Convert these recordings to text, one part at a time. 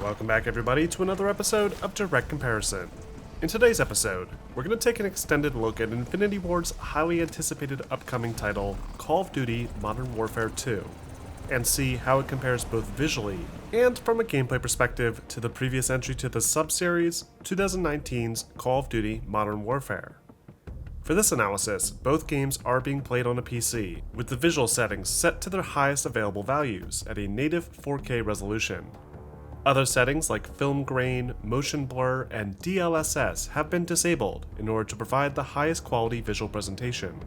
Welcome back everybody to another episode of Direct Comparison. In today's episode, we're going to take an extended look at Infinity Ward's highly anticipated upcoming title, Call of Duty Modern Warfare 2, and see how it compares both visually and from a gameplay perspective to the previous entry to the sub-series, 2019's Call of Duty Modern Warfare. For this analysis, both games are being played on a PC, with the visual settings set to their highest available values at a native 4K resolution. Other settings like film grain, motion blur, and DLSS have been disabled in order to provide the highest quality visual presentation.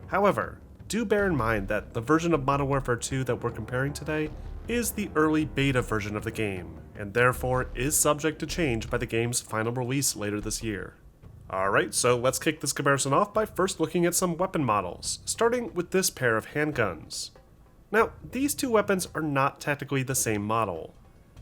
However, do bear in mind that the version of Modern Warfare 2 that we're comparing today is the early beta version of the game, and therefore is subject to change by the game's final release later this year. Alright, so let's kick this comparison off by first looking at some weapon models, starting with this pair of handguns. Now, these two weapons are not technically the same model.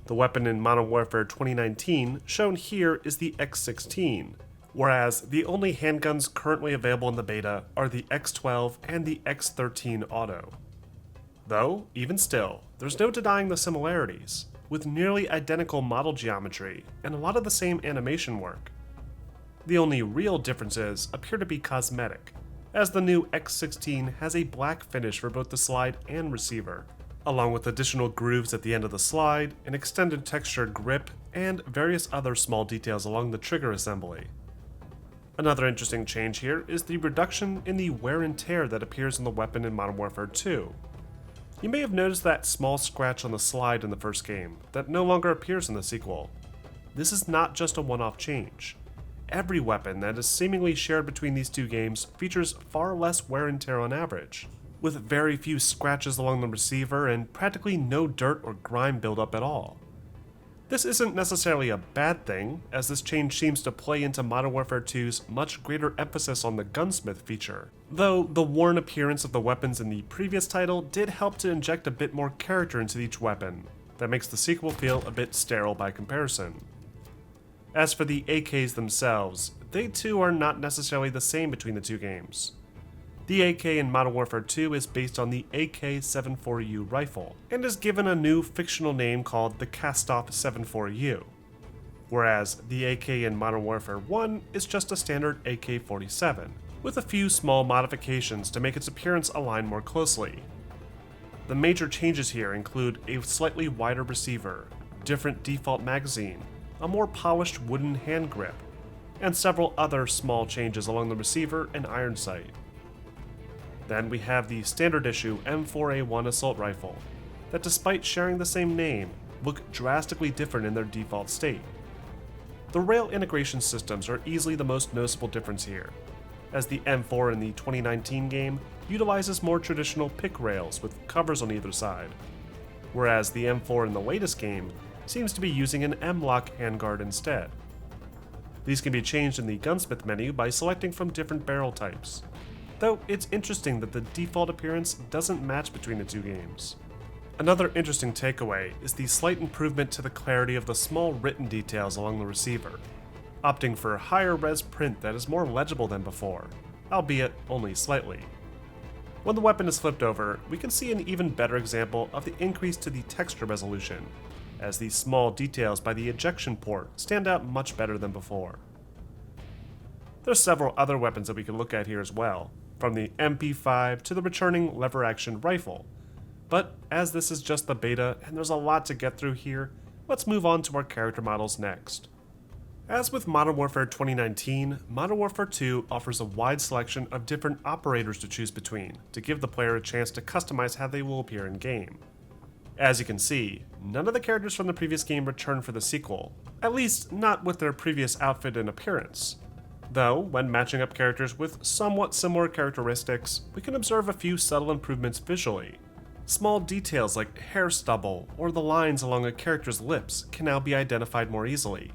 The weapon in Modern Warfare 2019 shown here is the X16, whereas the only handguns currently available in the beta are the X12 and the X13 Auto. Though, even still, there's no denying the similarities, with nearly identical model geometry and a lot of the same animation work. The only real differences appear to be cosmetic, as the new X16 has a black finish for both the slide and receiver, along with additional grooves at the end of the slide, an extended textured grip, and various other small details along the trigger assembly. Another interesting change here is the reduction in the wear and tear that appears in the weapon in Modern Warfare 2. You may have noticed that small scratch on the slide in the first game that no longer appears in the sequel. This is not just a one-off change. Every weapon that is seemingly shared between these two games features far less wear and tear on average, with very few scratches along the receiver and practically no dirt or grime buildup at all. This isn't necessarily a bad thing, as this change seems to play into Modern Warfare 2's much greater emphasis on the gunsmith feature, though the worn appearance of the weapons in the previous title did help to inject a bit more character into each weapon, that makes the sequel feel a bit sterile by comparison. As for the AKs themselves, they too are not necessarily the same between the two games. The AK in Modern Warfare 2 is based on the AK-74U rifle, and is given a new fictional name called the Kastov 74U, whereas the AK in Modern Warfare 1 is just a standard AK-47, with a few small modifications to make its appearance align more closely. The major changes here include a slightly wider receiver, different default magazine, a more polished wooden hand grip, and several other small changes along the receiver and iron sight. Then we have the standard issue M4A1 assault rifle, that despite sharing the same name, look drastically different in their default state. The rail integration systems are easily the most noticeable difference here, as the M4 in the 2019 game utilizes more traditional pick rails with covers on either side, whereas the M4 in the latest game seems to be using an M-LOK handguard instead. These can be changed in the gunsmith menu by selecting from different barrel types, though it's interesting that the default appearance doesn't match between the two games. Another interesting takeaway is the slight improvement to the clarity of the small written details along the receiver, opting for a higher res print that is more legible than before, albeit only slightly. When the weapon is flipped over, we can see an even better example of the increase to the texture resolution, as these small details by the ejection port stand out much better than before. There's several other weapons that we can look at here as well, from the MP5 to the returning lever-action rifle. But as this is just the beta and there's a lot to get through here, let's move on to our character models next. As with Modern Warfare 2019, Modern Warfare 2 offers a wide selection of different operators to choose between to give the player a chance to customize how they will appear in-game. As you can see, none of the characters from the previous game return for the sequel, at least not with their previous outfit and appearance. Though, when matching up characters with somewhat similar characteristics, we can observe a few subtle improvements visually. Small details like hair stubble or the lines along a character's lips can now be identified more easily.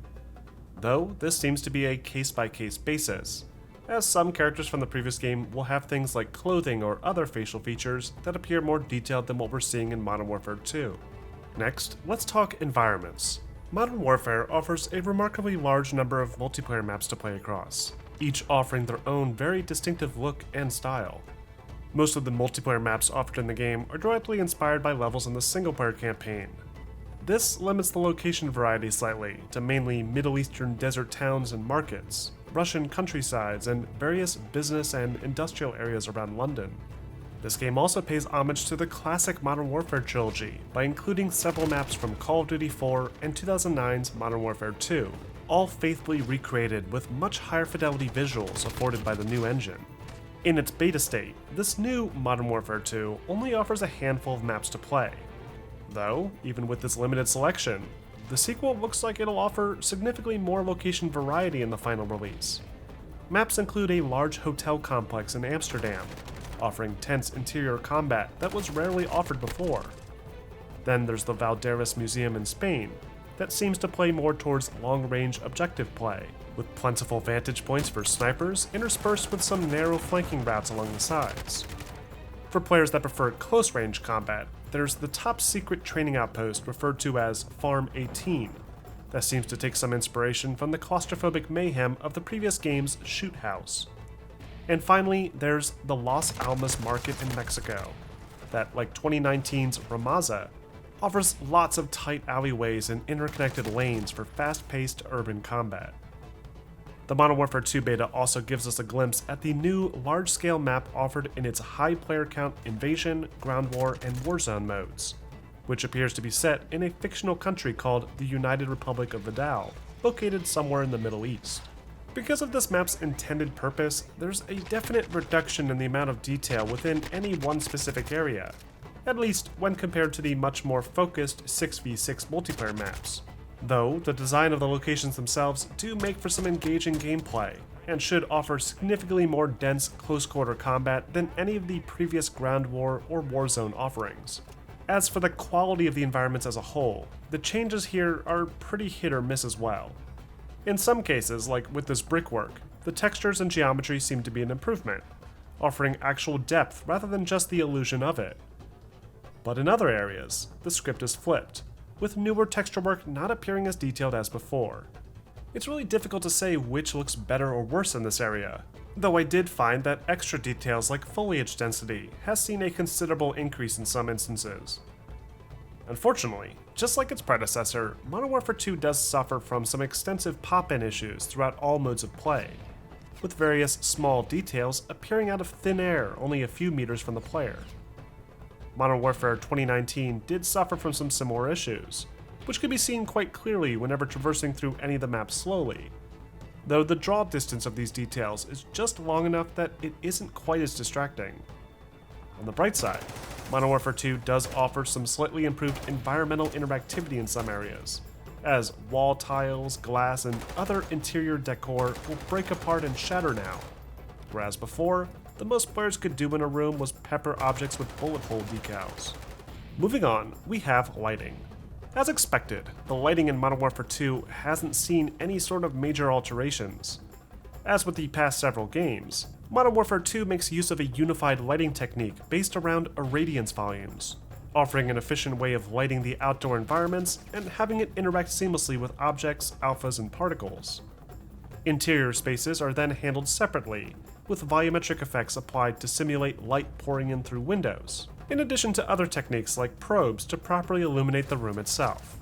Though, this seems to be a case-by-case basis, as some characters from the previous game will have things like clothing or other facial features that appear more detailed than what we're seeing in Modern Warfare 2. Next, let's talk environments. Modern Warfare offers a remarkably large number of multiplayer maps to play across, each offering their own very distinctive look and style. Most of the multiplayer maps offered in the game are directly inspired by levels in the single-player campaign. This limits the location variety slightly to mainly Middle Eastern desert towns and markets, Russian countrysides, and various business and industrial areas around London. This game also pays homage to the classic Modern Warfare trilogy by including several maps from Call of Duty 4 and 2009's Modern Warfare 2, all faithfully recreated with much higher fidelity visuals afforded by the new engine. In its beta state, this new Modern Warfare 2 only offers a handful of maps to play. Though, even with this limited selection, the sequel looks like it'll offer significantly more location variety in the final release. Maps include a large hotel complex in Amsterdam, offering tense interior combat that was rarely offered before. Then there's the Valderas Museum in Spain, that seems to play more towards long-range objective play, with plentiful vantage points for snipers interspersed with some narrow flanking routes along the sides. For players that prefer close-range combat, there's the top-secret training outpost referred to as Farm 18, that seems to take some inspiration from the claustrophobic mayhem of the previous game's Shoot House. And finally, there's the Las Almas Market in Mexico, that, like 2019's Ramaza, offers lots of tight alleyways and interconnected lanes for fast-paced urban combat. The Modern Warfare 2 beta also gives us a glimpse at the new large-scale map offered in its high player count Invasion, Ground War, and Warzone modes, which appears to be set in a fictional country called the United Republic of Vidal, located somewhere in the Middle East. Because of this map's intended purpose, there's a definite reduction in the amount of detail within any one specific area, at least when compared to the much more focused 6v6 multiplayer maps. Though the design of the locations themselves do make for some engaging gameplay, and should offer significantly more dense close-quarter combat than any of the previous Ground War or Warzone offerings. As for the quality of the environments as a whole, the changes here are pretty hit or miss as well. In some cases, like with this brickwork, the textures and geometry seem to be an improvement, offering actual depth rather than just the illusion of it. But in other areas, the script is flipped, with newer texture work not appearing as detailed as before. It's really difficult to say which looks better or worse in this area, though I did find that extra details like foliage density has seen a considerable increase in some instances. Unfortunately, just like its predecessor, Modern Warfare 2 does suffer from some extensive pop-in issues throughout all modes of play, with various small details appearing out of thin air only a few meters from the player. Modern Warfare 2019 did suffer from some similar issues, which could be seen quite clearly whenever traversing through any of the maps slowly, though the draw distance of these details is just long enough that it isn't quite as distracting. On the bright side, Modern Warfare 2 does offer some slightly improved environmental interactivity in some areas, as wall tiles, glass, and other interior decor will break apart and shatter now, whereas before, the most players could do in a room was pepper objects with bullet hole decals. Moving on, we have lighting. As expected, the lighting in Modern Warfare 2 hasn't seen any sort of major alterations. As with the past several games, Modern Warfare 2 makes use of a unified lighting technique based around irradiance volumes, offering an efficient way of lighting the outdoor environments and having it interact seamlessly with objects, alphas, and particles. Interior spaces are then handled separately, with volumetric effects applied to simulate light pouring in through windows, in addition to other techniques like probes to properly illuminate the room itself.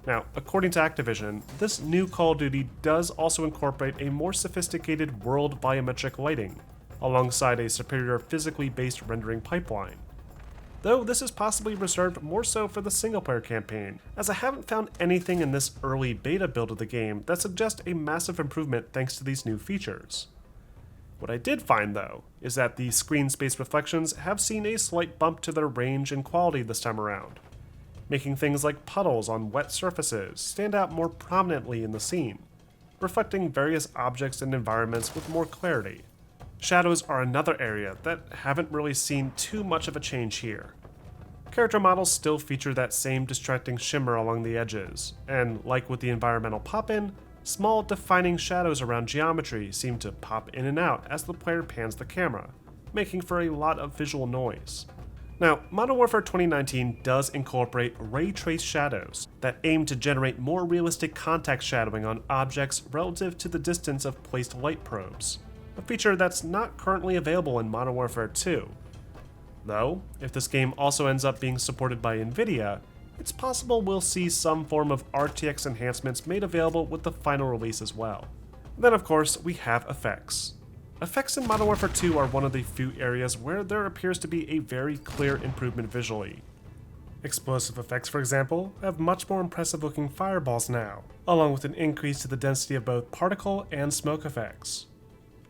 Now, according to Activision, this new Call of Duty does also incorporate a more sophisticated world volumetric lighting, alongside a superior physically based rendering pipeline. Though this is possibly reserved more so for the single-player campaign, as I haven't found anything in this early beta build of the game that suggests a massive improvement thanks to these new features. What I did find, though, is that the screen space reflections have seen a slight bump to their range and quality this time around, making things like puddles on wet surfaces stand out more prominently in the scene, reflecting various objects and environments with more clarity. Shadows are another area that haven't really seen too much of a change here. Character models still feature that same distracting shimmer along the edges, and like with the environmental pop-in, small defining shadows around geometry seem to pop in and out as the player pans the camera, making for a lot of visual noise. Now, Modern Warfare 2019 does incorporate ray trace shadows that aim to generate more realistic contact shadowing on objects relative to the distance of placed light probes, a feature that's not currently available in Modern Warfare 2. Though, if this game also ends up being supported by Nvidia, it's possible we'll see some form of RTX enhancements made available with the final release as well. Then of course, we have effects. Effects in Modern Warfare 2 are one of the few areas where there appears to be a very clear improvement visually. Explosive effects, for example, have much more impressive looking fireballs now, along with an increase to the density of both particle and smoke effects.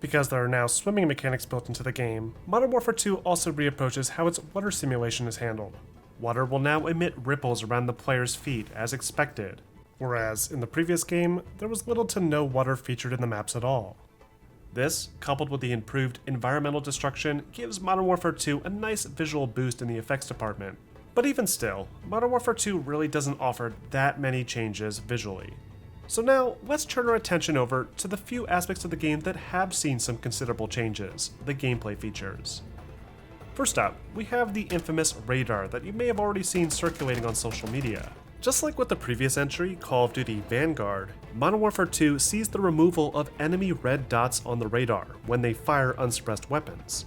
Because there are now swimming mechanics built into the game, Modern Warfare 2 also reapproaches how its water simulation is handled. Water will now emit ripples around the player's feet as expected, whereas in the previous game, there was little to no water featured in the maps at all. This, coupled with the improved environmental destruction, gives Modern Warfare 2 a nice visual boost in the effects department. But even still, Modern Warfare 2 really doesn't offer that many changes visually. So now, let's turn our attention over to the few aspects of the game that have seen some considerable changes, the gameplay features. First up, we have the infamous radar that you may have already seen circulating on social media. Just like with the previous entry, Call of Duty Vanguard, Modern Warfare 2 sees the removal of enemy red dots on the radar when they fire unsuppressed weapons.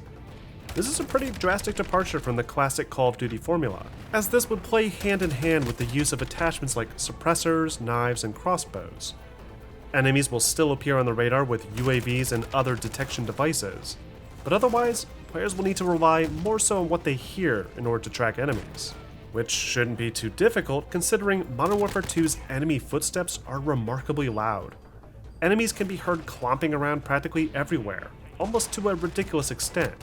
This is a pretty drastic departure from the classic Call of Duty formula, as this would play hand in hand with the use of attachments like suppressors, knives, and crossbows. Enemies will still appear on the radar with UAVs and other detection devices, but otherwise, players will need to rely more so on what they hear in order to track enemies. Which shouldn't be too difficult considering Modern Warfare 2's enemy footsteps are remarkably loud. Enemies can be heard clomping around practically everywhere, almost to a ridiculous extent,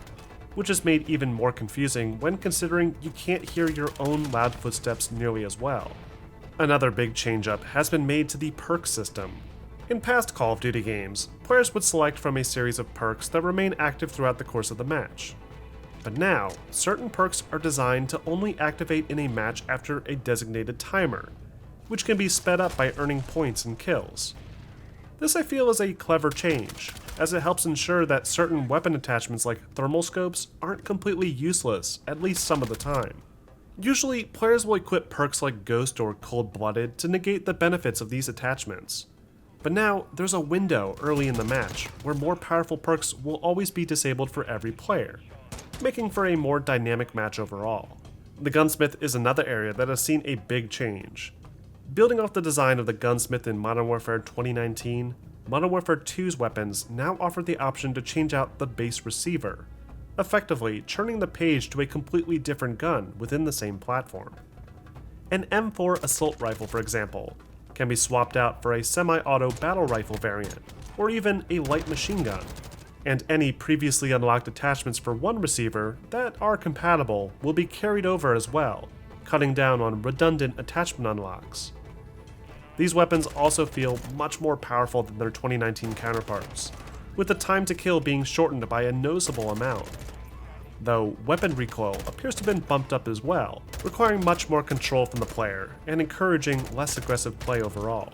which is made even more confusing when considering you can't hear your own loud footsteps nearly as well. Another big change-up has been made to the perk system. In past Call of Duty games, players would select from a series of perks that remain active throughout the course of the match. But now, certain perks are designed to only activate in a match after a designated timer, which can be sped up by earning points and kills. This I feel is a clever change, as it helps ensure that certain weapon attachments like thermal scopes aren't completely useless, at least some of the time. Usually, players will equip perks like Ghost or Cold Blooded to negate the benefits of these attachments. But now, there's a window early in the match where more powerful perks will always be disabled for every player, making for a more dynamic match overall. The Gunsmith is another area that has seen a big change. Building off the design of the Gunsmith in Modern Warfare 2019, Modern Warfare 2's weapons now offer the option to change out the base receiver, effectively turning the page to a completely different gun within the same platform. An M4 assault rifle, for example, can be swapped out for a semi-auto battle rifle variant, or even a light machine gun. And any previously unlocked attachments for one receiver that are compatible will be carried over as well, cutting down on redundant attachment unlocks. These weapons also feel much more powerful than their 2019 counterparts, with the time to kill being shortened by a noticeable amount. Though weapon recoil appears to have been bumped up as well, requiring much more control from the player and encouraging less aggressive play overall.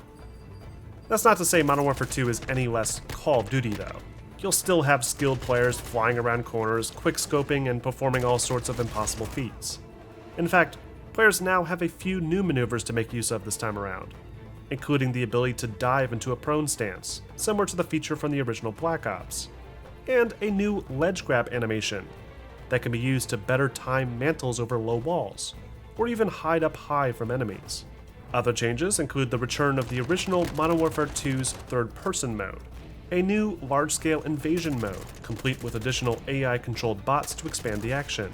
That's not to say Modern Warfare 2 is any less Call of Duty though. You'll still have skilled players flying around corners, quick-scoping, and performing all sorts of impossible feats. In fact, players now have a few new maneuvers to make use of this time around, including the ability to dive into a prone stance, similar to the feature from the original Black Ops, and a new ledge grab animation that can be used to better time mantles over low walls, or even hide up high from enemies. Other changes include the return of the original Modern Warfare 2's third-person mode, a new large-scale invasion mode, complete with additional AI-controlled bots to expand the action,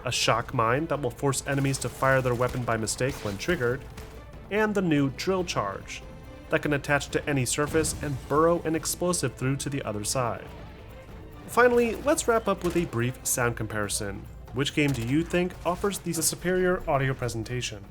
a shock mine that will force enemies to fire their weapon by mistake when triggered, and the new drill charge that can attach to any surface and burrow an explosive through to the other side. Finally, let's wrap up with a brief sound comparison. Which game do you think offers the superior audio presentation?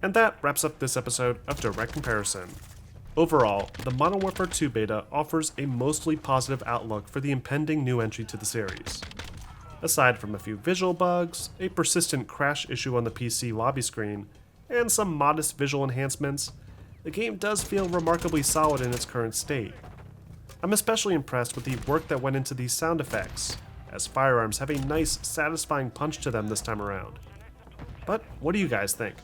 And that wraps up this episode of Direct Comparison. Overall, the Modern Warfare 2 beta offers a mostly positive outlook for the impending new entry to the series. Aside from a few visual bugs, a persistent crash issue on the PC lobby screen, and some modest visual enhancements, the game does feel remarkably solid in its current state. I'm especially impressed with the work that went into these sound effects, as firearms have a nice, satisfying punch to them this time around. But what do you guys think?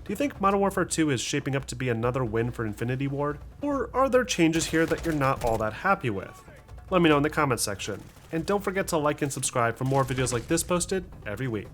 Do you think Modern Warfare 2 is shaping up to be another win for Infinity Ward? Or are there changes here that you're not all that happy with? Let me know in the comments section. And don't forget to like and subscribe for more videos like this posted every week.